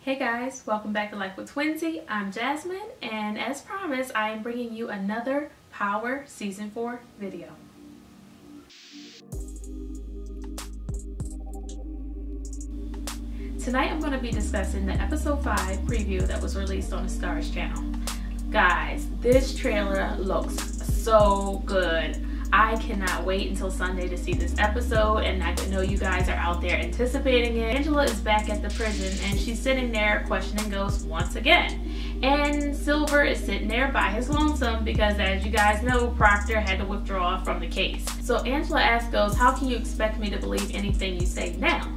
Hey guys, welcome back to Life with Twinsy. I'm Jasmine, and as promised, I am bringing you another Power Season 4 video. Tonight I'm going to be discussing the episode 5 preview that was released on the Stars channel. Guys, this trailer looks so good. I cannot wait until Sunday to see this episode, and I know you guys are out there anticipating it. Angela is back at the prison and she's sitting there questioning ghosts once again. And Silver is sitting there by his lonesome because, as you guys know, Proctor had to withdraw from the case. So Angela asks Ghost, how can you expect me to believe anything you say now?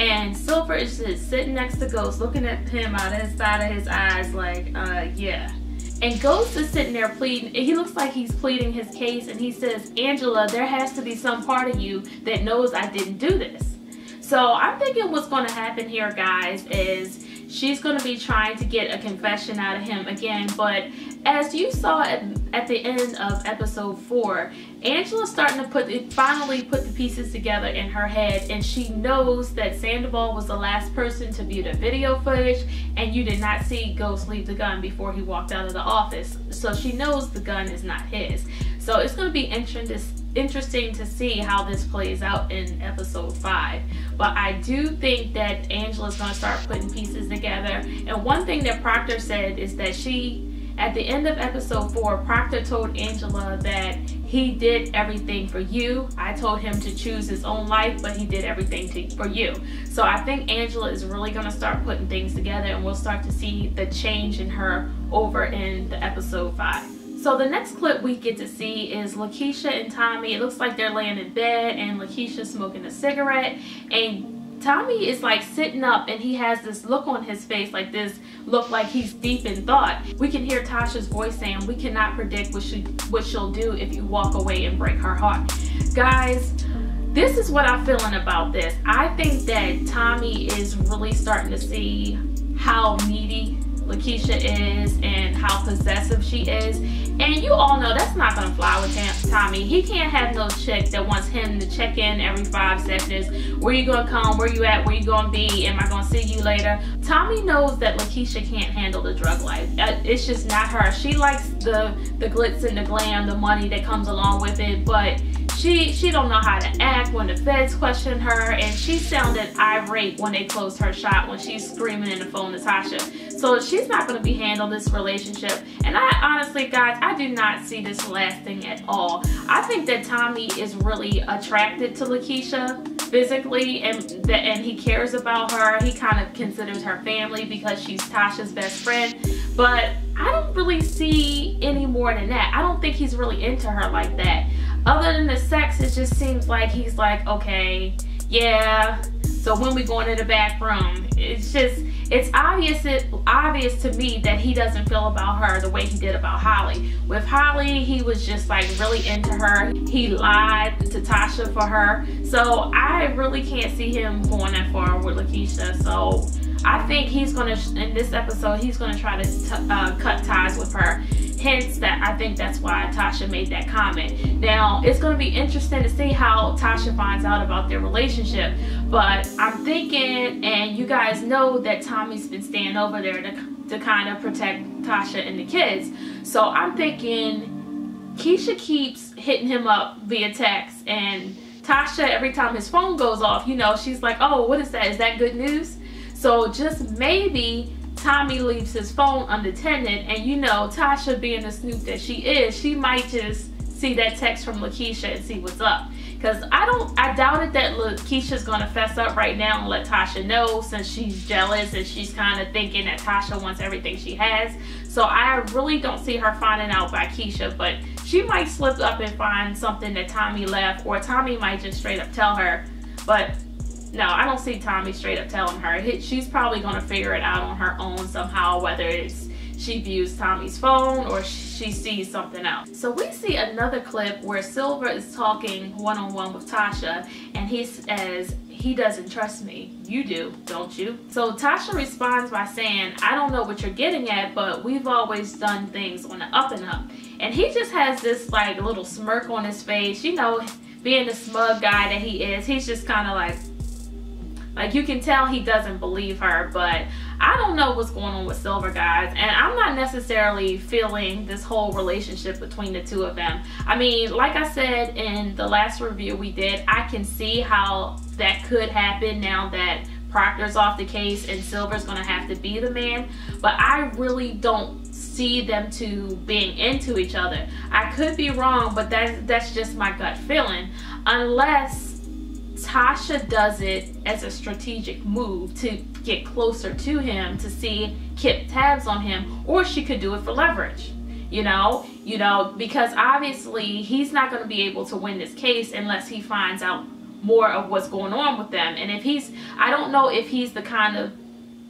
And Silver is just sitting next to Ghost looking at him out of the side of his eyes like, yeah. And Ghost is sitting there pleading. He looks like he's pleading his case, and he says, Angela, there has to be some part of you that knows I didn't do this. So I'm thinking what's going to happen here, guys, is she's going to be trying to get a confession out of him again. But as you saw at the end of episode 4, Angela's starting to finally put the pieces together in her head, and she knows that Sandoval was the last person to view the video footage, and you did not see Ghost leave the gun before he walked out of the office. So she knows the gun is not his. So it's going to be interesting to see how this plays out in episode 5. But I do think that Angela's going to start putting pieces together. And one thing that Proctor said is that at the end of episode 4, Proctor told Angela that he did everything for you. I told him to choose his own life, but he did everything for you. So I think Angela is really going to start putting things together, and we'll start to see the change in her over in the episode 5. So the next clip we get to see is Leticia and Tommy. It looks like they're laying in bed and Leticia smoking a cigarette, and Tommy is like sitting up and he has this look on his face, like this look like he's deep in thought. We can hear Tasha's voice saying, we cannot predict what she'll do if you walk away and break her heart. Guys, this is what I'm feeling about this. I think that Tommy is really starting to see how needy Leticia is and how possessive she is. And you all know that's not going to fly with Tommy. He can't have no chick that wants him to check in every 5 seconds. Where you going to come? Where you at? Where you going to be? Am I going to see you later? Tommy knows that Leticia can't handle the drug life. It's just not her. She likes the glitz and the glam, the money that comes along with it, but she don't know how to act when the feds question her, and she sounded irate when they closed her shop when she's screaming in the phone to Tasha. So she's not going to be handling this relationship. And I honestly, guys, I do not see this lasting at all. I think that Tommy is really attracted to Leticia physically, and he cares about her. He kind of considers her family because she's Tasha's best friend. But I don't really see any more than that. I don't think he's really into her like that. Other than the sex, it just seems like he's like, okay, yeah, so when we going in the back room, it's obvious to me that he doesn't feel about her the way he did about Holly. With Holly, he was just like really into her. He lied to Tasha for her. So I really can't see him going that far with Leticia. So I think in this episode, he's gonna try to cut ties with her. Hence, I think that's why Tasha made that comment. Now, it's going to be interesting to see how Tasha finds out about their relationship. But I'm thinking, and you guys know that Tommy's been staying over there to kind of protect Tasha and the kids. So I'm thinking Keisha keeps hitting him up via text. And Tasha, every time his phone goes off, you know, she's like, oh, what is that? Is that good news? So just maybe Tommy leaves his phone unattended, and you know, Tasha being the snoop that she is, she might just see that text from Leticia and see what's up. Because I doubted that Keisha's gonna fess up right now and let Tasha know, since she's jealous and she's kind of thinking that Tasha wants everything she has. So I really don't see her finding out by Keisha, but she might slip up and find something that Tommy left, or Tommy might just straight up tell her. But no, I don't see Tommy straight up telling her. She's probably going to figure it out on her own somehow, whether it's she views Tommy's phone or she sees something else. So we see another clip where Silver is talking one-on-one with Tasha, and he says, he doesn't trust me. You do, don't you? So Tasha responds by saying, I don't know what you're getting at, but we've always done things on the up and up. And he just has this like little smirk on his face, you know, being the smug guy that he is. He's just kind of like you can tell he doesn't believe her, but I don't know what's going on with Silver, guys, and I'm not necessarily feeling this whole relationship between the two of them. I mean, like I said in the last review we did, I can see how that could happen now that Proctor's off the case and Silver's gonna have to be the man, but I really don't see them two being into each other. I could be wrong, but that's just my gut feeling, unless Tasha does it as a strategic move to get closer to him, to see, keep tabs on him, or she could do it for leverage. You know, because obviously he's not going to be able to win this case unless he finds out more of what's going on with them. And if I don't know if he's the kind of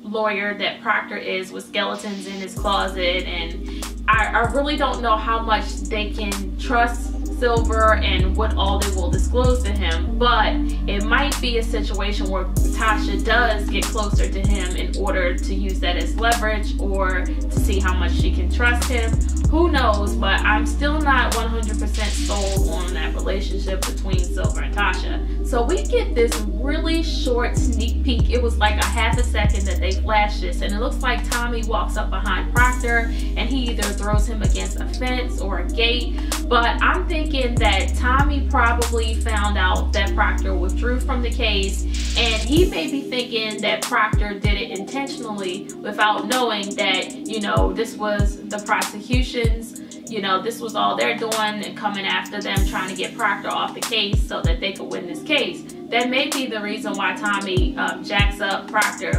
lawyer that Proctor is, with skeletons in his closet, and I really don't know how much they can trust Silver and what all they will disclose to him, but it might be a situation where Tasha does get closer to him in order to use that as leverage, or to see how much she can trust him. Who knows, but I'm still not 100% sold on that relationship between Silver and Tasha. So we get this really short sneak peek. It was like a half a second that they flashed this, and it looks like Tommy walks up behind Proctor and he either throws him against a fence or a gate. But I'm thinking that Tommy probably found out that Proctor withdrew from the case, and he may be thinking that Proctor did it intentionally without knowing that, you know, this was the prosecution's, you know, this was all they're doing and coming after them, trying to get Proctor off the case so that they could win this case. That may be the reason why Tommy jacks up Proctor,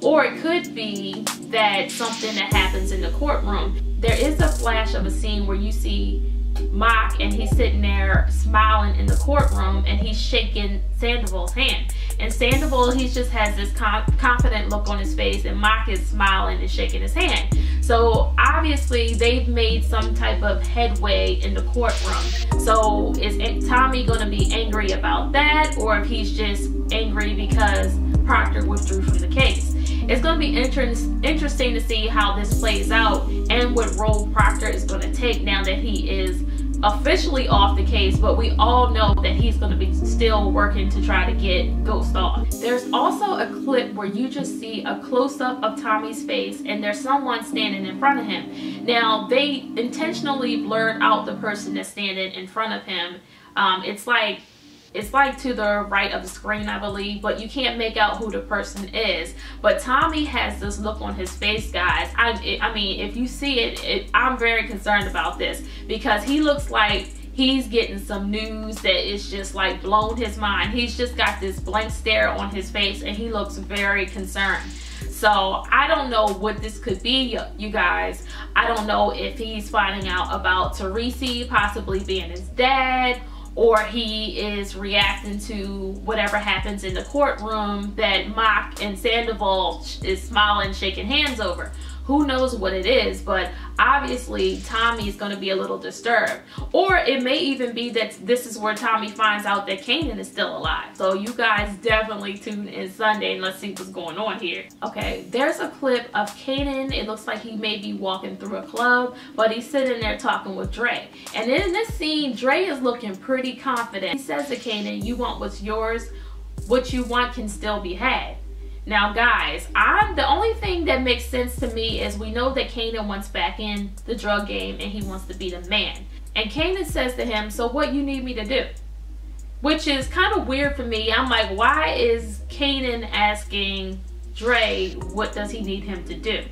or it could be that something that happens in the courtroom. There is a flash of a scene where you see Mock, and he's sitting there smiling in the courtroom, and he's shaking Sandoval's hand. And Sandoval, he just has this confident look on his face, and Mock is smiling and shaking his hand. So obviously they've made some type of headway in the courtroom. So is Tommy going to be angry about that, or if he's just angry because Proctor withdrew from the case? It's going to be interesting to see how this plays out and what role Proctor is going to take now that he is officially off the case, but we all know that he's going to be still working to try to get Ghost off. There's also a clip where you just see a close-up of Tommy's face, and there's someone standing in front of him. Now, they intentionally blurred out the person that's standing in front of him. It's like to the right of the screen, I believe, but you can't make out who the person is. But Tommy has this look on his face, guys. I mean, if you see it, I'm very concerned about this, because he looks like he's getting some news that is just like blown his mind. He's just got this blank stare on his face, and he looks very concerned. So I don't know what this could be, you guys. I don't know if he's finding out about Teresi possibly being his dad, or he is reacting to whatever happens in the courtroom that Mock and Sandoval is smiling, shaking hands over. Who knows what it is, but obviously Tommy's going to be a little disturbed. Or it may even be that this is where Tommy finds out that Kanan is still alive. So you guys definitely tune in Sunday and let's see what's going on here. Okay, there's a clip of Kanan. It looks like he may be walking through a club, but he's sitting there talking with Dre. And in this scene, Dre is looking pretty confident. He says to Kanan, "You want what's yours. What you want can still be had." Now guys, the only thing that makes sense to me is we know that Kanan wants back in the drug game and he wants to be the man. And Kanan says to him, "So what you need me to do?" Which is kind of weird for me. I'm like, why is Kanan asking Dre what does he need him to do?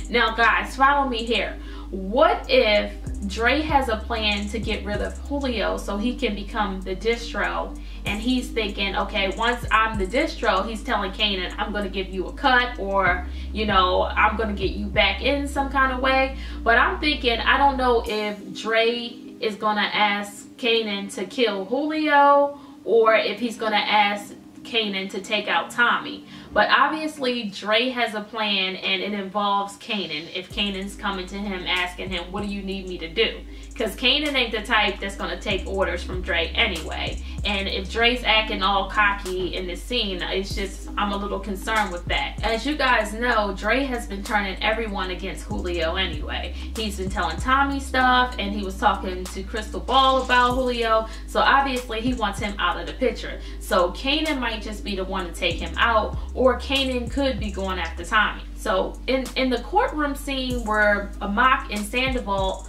Now guys, follow me here. What if Dre has a plan to get rid of Julio so he can become the distro, and he's thinking, okay, once I'm the distro, he's telling Kanan, I'm going to give you a cut, or, you know, I'm going to get you back in some kind of way. But I'm thinking, I don't know if Dre is going to ask Kanan to kill Julio, or if he's going to ask Kanan to take out Tommy. But obviously Dre has a plan, and it involves Kanan. If Kanan's coming to him asking him, what do you need me to do? Because Kanan ain't the type that's going to take orders from Dre anyway. And if Dre's acting all cocky in this scene, it's just, I'm a little concerned with that. As you guys know, Dre has been turning everyone against Julio anyway. He's been telling Tommy stuff, and he was talking to Crystal Ball about Julio. So obviously he wants him out of the picture. So Kanan might just be the one to take him out, or Kanan could be going after Tommy. So in the courtroom scene where Mock and Sandoval,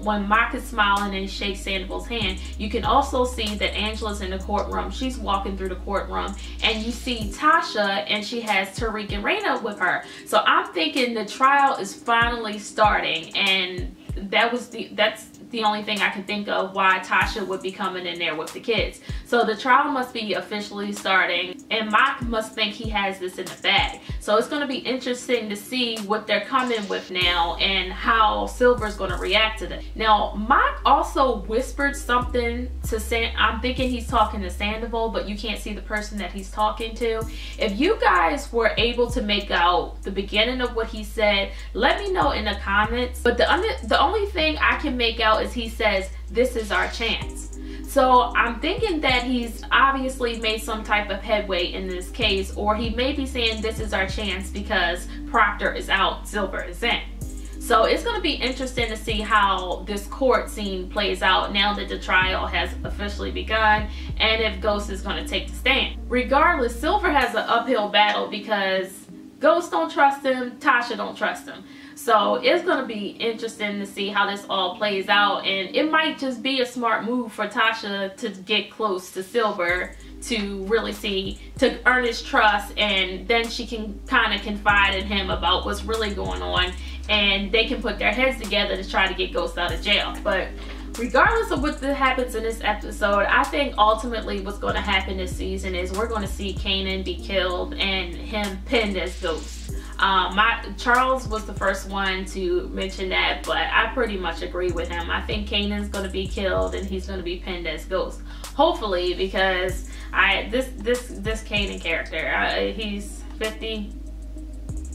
when Mock is smiling and shakes Sandoval's hand, you can also see that Angela's in the courtroom. She's walking through the courtroom, and you see Tasha, and she has Tariq and Raina with her. So I'm thinking the trial is finally starting, and that's the only thing I can think of why Tasha would be coming in there with the kids. So the trial must be officially starting, and Mock must think he has this in the bag. So it's going to be interesting to see what they're coming with now and how Silver's going to react to this. Now, Mock also whispered something to I'm thinking he's talking to Sandoval, but you can't see the person that he's talking to. If you guys were able to make out the beginning of what he said, let me know in the comments. But the only thing I can make out is he says, "This is our chance." So I'm thinking that he's obviously made some type of headway in this case, or he may be saying this is our chance because Proctor is out, Silver is in. So it's going to be interesting to see how this court scene plays out now that the trial has officially begun, and if Ghost is going to take the stand. Regardless, Silver has an uphill battle because Ghost don't trust him, Tasha don't trust him. So it's going to be interesting to see how this all plays out, and it might just be a smart move for Tasha to get close to Silver to really to earn his trust, and then she can kind of confide in him about what's really going on, and they can put their heads together to try to get Ghost out of jail. But regardless of what happens in this episode, I think ultimately what's going to happen this season is we're going to see Kanan be killed and him pinned as Ghost. Charles was the first one to mention that, but I pretty much agree with him. I think Kanan's going to be killed and he's going to be pinned as Ghost. Hopefully, because this Kanan character, he's 50,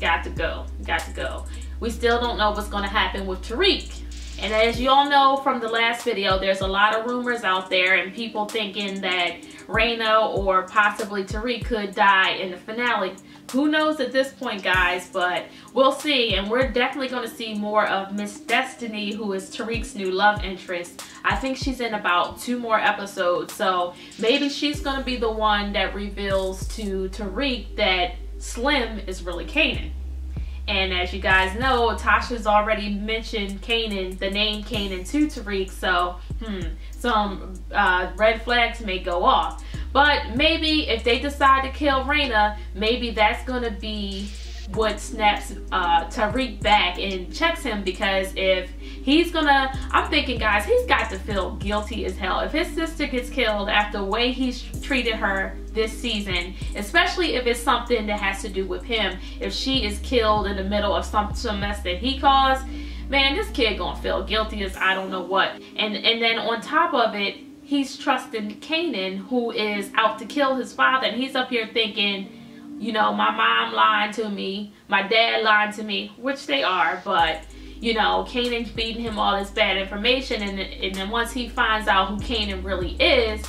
got to go. We still don't know what's going to happen with Tariq. And as you all know from the last video, there's a lot of rumors out there and people thinking that Raina or possibly Tariq could die in the finale. Who knows at this point, guys, but we'll see. And we're definitely going to see more of Miss Destiny, who is Tariq's new love interest. I think she's in about 2 more episodes, so maybe she's going to be the one that reveals to Tariq that Slim is really Kanan. And as you guys know, Tasha's already mentioned Kanan, the name Kanan, to Tariq, so some red flags may go off. But maybe if they decide to kill Raina, maybe that's going to be what snaps Tariq back and checks him, because if he's gonna, I'm thinking, guys, he's got to feel guilty as hell. If his sister gets killed after the way he's treated her this season, especially if it's something that has to do with him, if she is killed in the middle of some mess that he caused, man, this kid gonna feel guilty as I don't know what. And then on top of it, he's trusting Kanan, who is out to kill his father, and he's up here thinking, you know, my mom lied to me, my dad lied to me, which they are, but you know, Kanan's feeding him all this bad information, and then once he finds out who Kanan really is,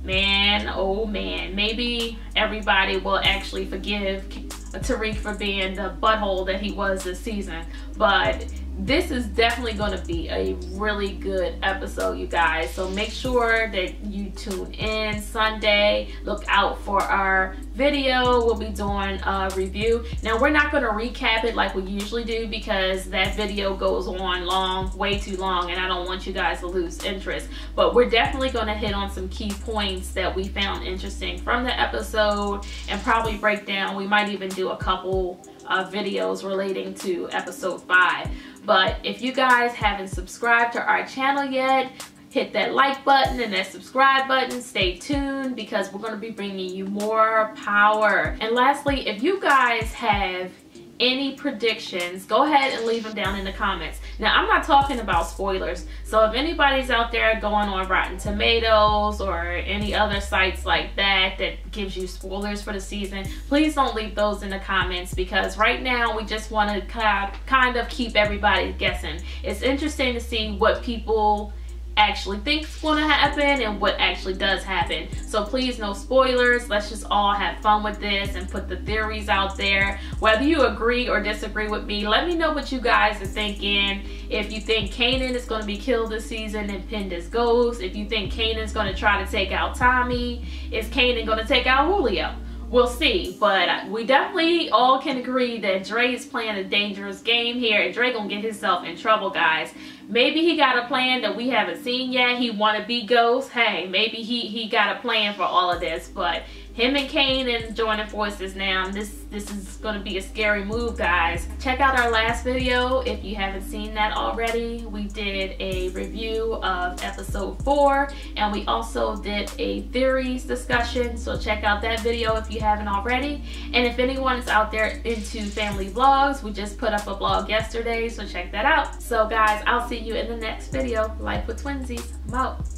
man, oh man, maybe everybody will actually forgive Tariq for being the butthole that he was this season. But this is definitely going to be a really good episode, you guys. So make sure that you tune in Sunday. Look out for our video. We'll be doing a review. Now, we're not going to recap it like we usually do, because that video goes on long, way too long, and I don't want you guys to lose interest. But we're definitely going to hit on some key points that we found interesting from the episode and probably break down. We might even do a couple videos relating to episode 5. But if you guys haven't subscribed to our channel yet, hit that like button and that subscribe button. Stay tuned, because we're going to be bringing you more power. And lastly, if you guys have any predictions, go ahead and leave them down in the comments. Now, I'm not talking about spoilers, so if anybody's out there going on Rotten Tomatoes or any other sites like that that gives you spoilers for the season, please don't leave those in the comments, because right now we just want to kind of keep everybody guessing. It's interesting to see what people actually think is going to happen and what actually does happen. So please, no spoilers. Let's just all have fun with this and put the theories out there. Whether you agree or disagree with me, let me know what you guys are thinking. If you think Kanan is going to be killed this season and pinned as Ghost, if you think Kanan's going to try to take out Tommy, is Kanan going to take out Julio? we'll see. But we definitely all can agree that Dre is playing a dangerous game here, and Dre gonna get himself in trouble, guys. Maybe he got a plan that we haven't seen yet. He want to be Ghost. Hey, maybe he got a plan for all of this. But him and Kane and joining forces now. This is going to be a scary move, guys. Check out our last video if you haven't seen that already. We did a review of episode 4, and we also did a theories discussion. So check out that video if you haven't already. And if anyone is out there into family vlogs, we just put up a vlog yesterday, so check that out. So guys, I'll see you in the next video. Life with Twinsies. I'm out.